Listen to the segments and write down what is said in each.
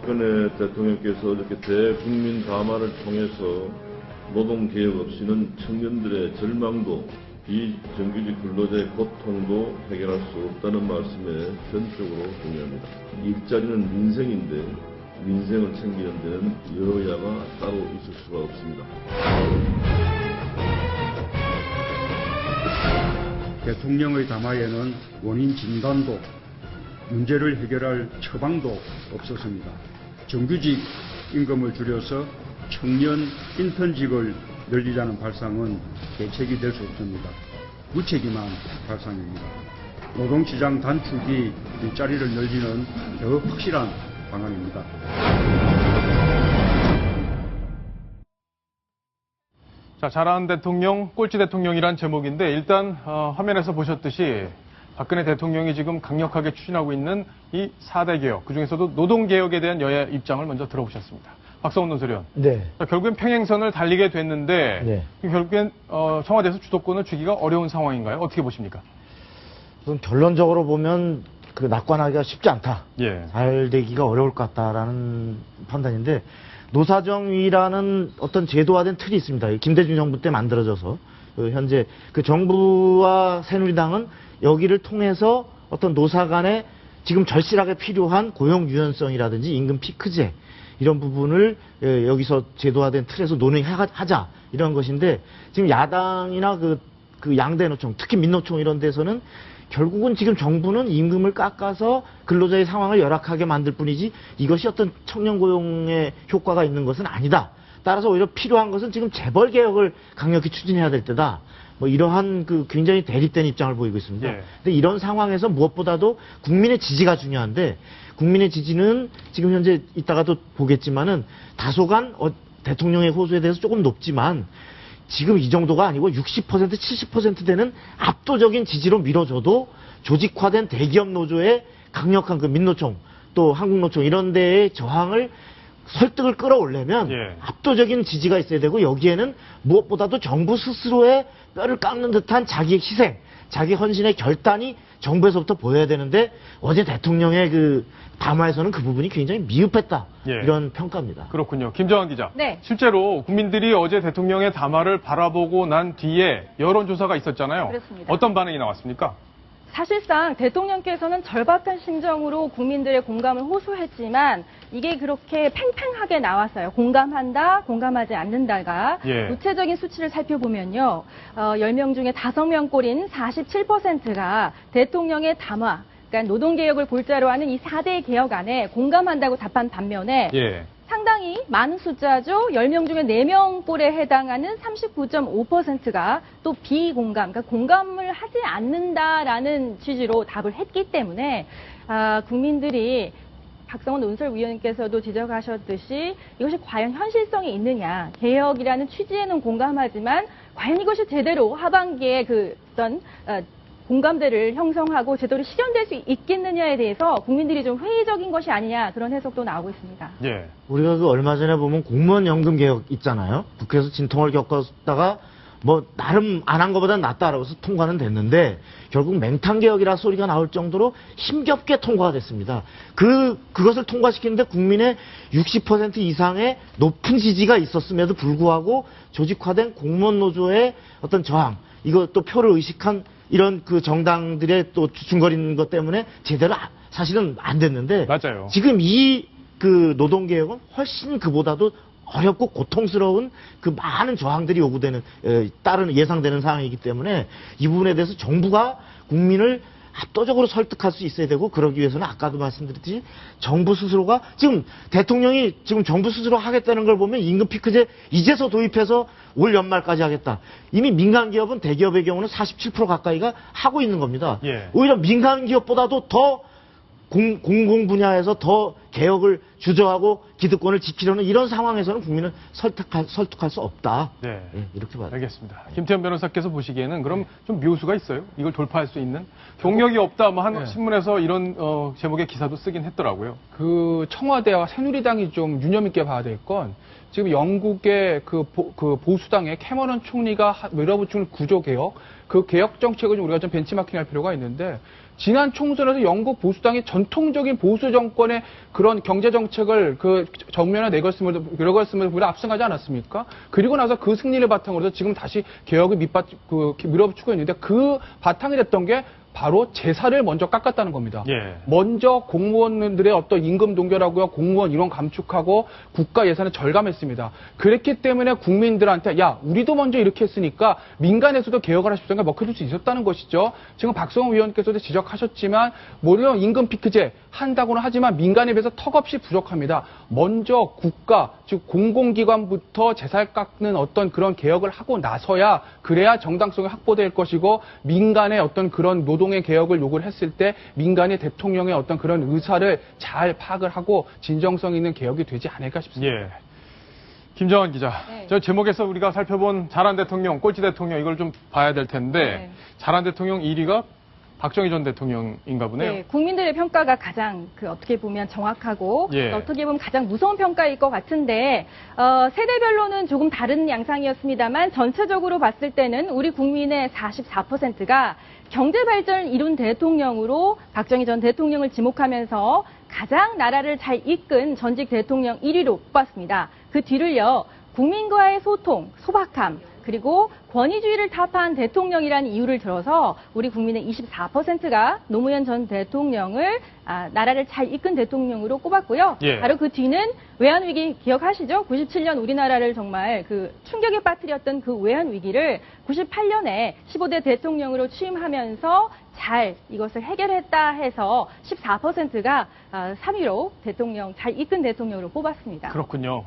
박근혜 대통령께서 어저께 대국민 담화를 통해서 노동개혁 없이는 청년들의 절망도 비정규직 근로자의 고통도 해결할 수 없다는 말씀에 전적으로 동의합니다. 일자리는 민생인데 민생을 챙기는 데는 여야가 따로 있을 수가 없습니다. 대통령의 담화에는 원인 진단도 문제를 해결할 처방도 없었습니다. 정규직 임금을 줄여서 청년 인턴직을 늘리자는 발상은 대책이 될 수 없습니다. 무책임한 발상입니다. 노동시장 단축이 일자리를 늘리는 더 확실한 방안입니다. 자, 잘하는 대통령, 꼴찌 대통령이란 제목인데 일단 화면에서 보셨듯이 박근혜 대통령이 지금 강력하게 추진하고 있는 이 4대 개혁, 그중에서도 노동개혁에 대한 여야 입장을 먼저 들어보셨습니다. 박성훈 논설위원. 네. 자, 결국엔 평행선을 달리게 됐는데 네. 결국엔 청와대에서 주도권을 주기가 어려운 상황인가요? 어떻게 보십니까? 우선 결론적으로 보면 그 낙관하기가 쉽지 않다. 예. 잘 되기가 어려울 것 같다라는 판단인데 노사정위라는 어떤 제도화된 틀이 있습니다. 김대중 정부 때 만들어져서 현재 그 정부와 새누리당은 여기를 통해서 어떤 노사 간에 지금 절실하게 필요한 고용 유연성이라든지 임금 피크제 이런 부분을 여기서 제도화된 틀에서 논의하자 이런 것인데 지금 야당이나 그 양대 노총 특히 민노총 이런 데서는 결국은 지금 정부는 임금을 깎아서 근로자의 상황을 열악하게 만들 뿐이지 이것이 어떤 청년 고용에 효과가 있는 것은 아니다. 따라서 오히려 필요한 것은 지금 재벌 개혁을 강력히 추진해야 될 때다. 뭐 이러한 그 굉장히 대립된 입장을 보이고 있습니다. 예. 근데 이런 상황에서 무엇보다도 국민의 지지가 중요한데 국민의 지지는 지금 현재 이따가도 보겠지만은 다소간 대통령의 호소에 대해서 조금 높지만 지금 이 정도가 아니고 60% 70% 되는 압도적인 지지로 밀어줘도 조직화된 대기업 노조의 강력한 그 민노총 또 한국노총 이런 데의 저항을 설득을 끌어올려면 예. 압도적인 지지가 있어야 되고 여기에는 무엇보다도 정부 스스로의 뼈를 깎는 듯한 자기의 희생, 자기 헌신의 결단이 정부에서부터 보여야 되는데 어제 대통령의 그 담화에서는 그 부분이 굉장히 미흡했다. 예. 이런 평가입니다. 그렇군요. 김정환 기자. 네. 실제로 국민들이 어제 대통령의 담화를 바라보고 난 뒤에 여론조사가 있었잖아요. 그렇습니다. 어떤 반응이 나왔습니까? 사실상 대통령께서는 절박한 심정으로 국민들의 공감을 호소했지만 이게 그렇게 팽팽하게 나왔어요. 공감한다, 공감하지 않는다가. 예. 구체적인 수치를 살펴보면요. 10명 중에 5명 꼴인 47%가 대통령의 담화, 그러니까 노동개혁을 골자로 하는 이 4대 개혁안에 공감한다고 답한 반면에 예. 상당히 많은 숫자죠. 10명 중에 4명 꼴에 해당하는 39.5%가 또 비공감, 그러니까 공감을 하지 않는다라는 취지로 답을 했기 때문에 국민들이 박성원 논설위원님께서도 지적하셨듯이 이것이 과연 현실성이 있느냐. 개혁이라는 취지에는 공감하지만 과연 이것이 제대로 하반기에 그 어떤 공감대를 형성하고 제대로 실현될 수 있겠느냐에 대해서 국민들이 좀 회의적인 것이 아니냐 그런 해석도 나오고 있습니다. 예. 우리가 그 얼마 전에 보면 공무원 연금 개혁 있잖아요. 국회에서 진통을 겪었다가 뭐 나름 안 한 것보다 낫다라고 해서 통과는 됐는데 결국 맹탕 개혁이라 소리가 나올 정도로 힘겹게 통과가 됐습니다. 그것을 통과시키는데 국민의 60% 이상의 높은 지지가 있었음에도 불구하고 조직화된 공무원 노조의 어떤 저항, 이거 또 표를 의식한 이런 그 정당들의 또 주춤거리는 것 때문에 제대로 사실은 안 됐는데 맞아요. 지금 이 그 노동개혁은 훨씬 그보다도 어렵고 고통스러운 그 많은 저항들이 요구되는 따르는 예상되는 상황이기 때문에 이 부분에 대해서 정부가 국민을 압도적으로 설득할 수 있어야 되고 그러기 위해서는 아까도 말씀드렸듯이 정부 스스로가 지금 대통령이 지금 정부 스스로 하겠다는 걸 보면 임금 피크제 이제서 도입해서 올 연말까지 하겠다. 이미 민간 기업은 대기업의 경우는 47% 가까이가 하고 있는 겁니다. 예. 오히려 민간 기업보다도 더 공공 분야에서 더 개혁을 주저하고 기득권을 지키려는 이런 상황에서는 국민을 설득할 수 없다. 네. 예, 이렇게 봐요. 알겠습니다. 김태현 변호사께서 보시기에는 그럼 좀 묘수가 있어요? 이걸 돌파할 수 있는? 경력이 없다. 뭐 한 신문에서 이런 제목의 기사도 쓰긴 했더라고요. 그 청와대와 새누리당이 좀 유념 있게 봐야 될 건 지금 영국의 그 보수당의 캐머런 총리가 밀어붙이는 구조개혁, 그 개혁 정책을 좀 우리가 좀 벤치마킹할 필요가 있는데 지난 총선에서 영국 보수당이 전통적인 보수 정권의 그런 경제 정책 정책을 그 정면에 내걸음을 우리가 압승하지 않았습니까? 그리고 나서 그 승리를 바탕으로 해서 지금 다시 개혁이 밀어붙이고 있는데 그 바탕이 됐던 게 바로 제사를 먼저 깎았다는 겁니다. 예. 먼저 공무원들의 어떤 임금 동결하고요, 공무원 인원 감축하고 국가 예산을 절감했습니다. 그랬기 때문에 국민들한테 야, 우리도 먼저 이렇게 했으니까 민간에서도 개혁을 하십시오. 먹혀줄 수 있었다는 것이죠. 지금 박성호 위원께서도 지적하셨지만 물론 임금 피크제 한다고는 하지만 민간에 비해서 턱없이 부족합니다. 먼저 국가, 즉 공공기관부터 제사를 깎는 어떤 그런 개혁을 하고 나서야 그래야 정당성이 확보될 것이고 민간의 어떤 그런 노동의 개혁을 요구를 했을 때 민간이 대통령의 어떤 그런 의사를 잘 파악을 하고 진정성 있는 개혁이 되지 않을까 싶습니다. 예. 김정환 기자. 네. 저 제목에서 우리가 살펴본 잘한 대통령, 꼴찌 대통령 이걸 좀 봐야 될 텐데 네. 잘한 대통령 1위가 박정희 전 대통령인가 보네요. 네, 국민들의 평가가 가장 어떻게 보면 정확하고 예. 어떻게 보면 가장 무서운 평가일 것 같은데 세대별로는 조금 다른 양상이었습니다만 전체적으로 봤을 때는 우리 국민의 44%가 경제 발전을 이룬 대통령으로 박정희 전 대통령을 지목하면서 가장 나라를 잘 이끈 전직 대통령 1위로 뽑았습니다. 그 뒤를요, 국민과의 소통, 소박함, 그리고 권위주의를 타파한 대통령이라는 이유를 들어서 우리 국민의 24%가 노무현 전 대통령을 나라를 잘 이끈 대통령으로 꼽았고요. 예. 바로 그 뒤는 외환위기 기억하시죠? 97년 우리나라를 정말 그 충격에 빠뜨렸던 그 외환위기를 98년에 15대 대통령으로 취임하면서 잘 이것을 해결했다 해서 14%가 3위로 대통령, 잘 이끈 대통령으로 뽑았습니다. 그렇군요.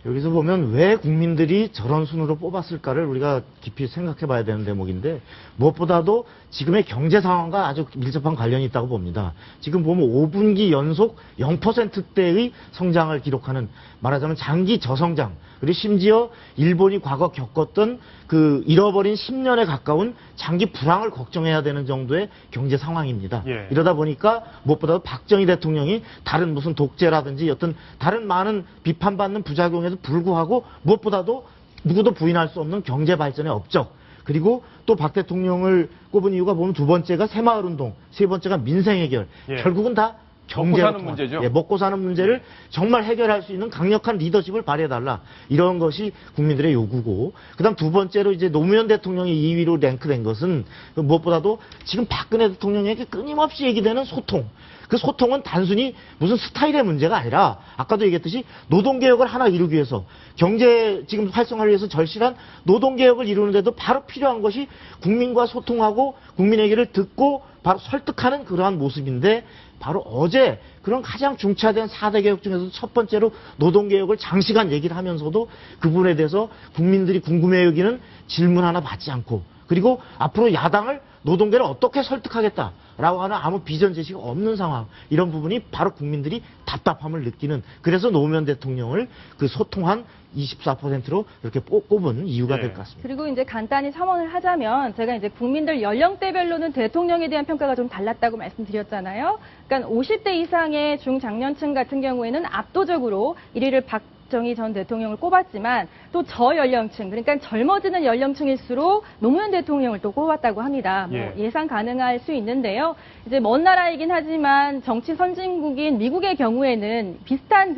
여기서 보면 왜 국민들이 저런 순으로 뽑았을까를 우리가 깊이 생각해 봐야 되는 대목인데 무엇보다도 지금의 경제 상황과 아주 밀접한 관련이 있다고 봅니다. 지금 보면 5분기 연속 0%대의 성장을 기록하는 말하자면 장기 저성장 그리고 심지어 일본이 과거 겪었던 그 잃어버린 10년에 가까운 장기 불황을 걱정해야 되는 정도의 경제 상황입니다. 예. 이러다 보니까 무엇보다도 박정희 대통령이 다른 무슨 독재라든지 어떤 다른 많은 비판받는 부작용에도 불구하고 무엇보다도 누구도 부인할 수 없는 경제 발전의 업적 그리고 또 박 대통령을 꼽은 이유가 보면 두 번째가 새마을운동, 세 번째가 민생해결 예. 결국은 다 경제로 먹고 사는 문제죠. 예, 먹고 사는 문제를 정말 해결할 수 있는 강력한 리더십을 발휘해달라. 이런 것이 국민들의 요구고. 그 다음 두 번째로 이제 노무현 대통령이 2위로 랭크된 것은 무엇보다도 지금 박근혜 대통령에게 끊임없이 얘기되는 소통. 그 소통은 단순히 무슨 스타일의 문제가 아니라 아까도 얘기했듯이 노동개혁을 하나 이루기 위해서 경제 지금 활성화를 위해서 절실한 노동개혁을 이루는데도 바로 필요한 것이 국민과 소통하고 국민 얘기를 듣고 바로 설득하는 그러한 모습인데 바로 어제 그런 가장 중차대한 4대 개혁 중에서 첫 번째로 노동개혁을 장시간 얘기를 하면서도 그 부분에 대해서 국민들이 궁금해 여기는 질문 하나 받지 않고 그리고 앞으로 야당을 노동계를 어떻게 설득하겠다라고 하는 아무 비전 제시가 없는 상황 이런 부분이 바로 국민들이 답답함을 느끼는 그래서 노무현 대통령을 그 소통한 24%로 이렇게 꼽은 이유가 네. 될 것 같습니다. 그리고 이제 간단히 첨언을 하자면 제가 이제 국민들 연령대별로는 대통령에 대한 평가가 좀 달랐다고 말씀드렸잖아요. 그러니까 50대 이상의 중장년층 같은 경우에는 압도적으로 1위를 박정희 전 대통령을 꼽았지만 또 저연령층 그러니까 젊어지는 연령층일수록 노무현 대통령을 또 꼽았다고 합니다. 뭐 예. 예상 가능할 수 있는데요. 이제 먼 나라이긴 하지만 정치 선진국인 미국의 경우에는 비슷한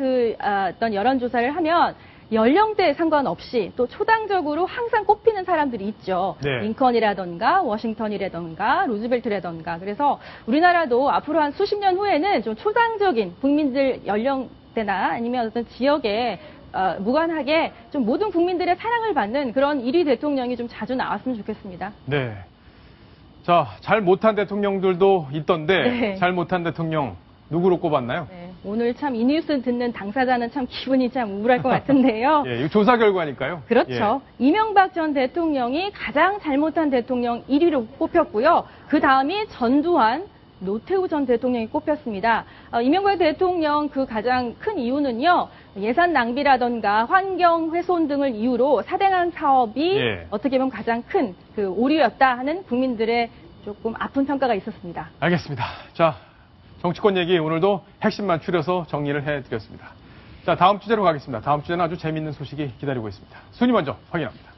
어떤 여론조사를 하면 연령대에 상관없이 또 초당적으로 항상 꼽히는 사람들이 있죠. 네. 링컨이라던가 워싱턴이라던가 루즈벨트라던가 그래서 우리나라도 앞으로 한 수십 년 후에는 좀 초당적인 국민들 연령대나 아니면 어떤 지역에 무관하게 좀 모든 국민들의 사랑을 받는 그런 1위 대통령이 좀 자주 나왔으면 좋겠습니다. 네. 자, 잘 못한 대통령들도 있던데 네. 잘 못한 대통령 누구로 꼽았나요? 네, 오늘 참 이 뉴스 듣는 당사자는 참 기분이 참 우울할 것 같은데요. 예, 이거 조사 결과니까요. 그렇죠. 이명박 전 대통령이 가장 잘못한 대통령 1위로 꼽혔고요. 그 다음이 전두환, 노태우 전 대통령이 꼽혔습니다. 이명박 대통령 그 가장 큰 이유는요. 예산 낭비라던가 환경 훼손 등을 이유로 사대강 사업이 예. 어떻게 보면 가장 큰 그 오류였다 하는 국민들의 조금 아픈 평가가 있었습니다. 알겠습니다. 자, 정치권 얘기 오늘도 핵심만 추려서 정리를 해드렸습니다. 자, 다음 주제로 가겠습니다. 다음 주제는 아주 재미있는 소식이 기다리고 있습니다. 순위 먼저 확인합니다.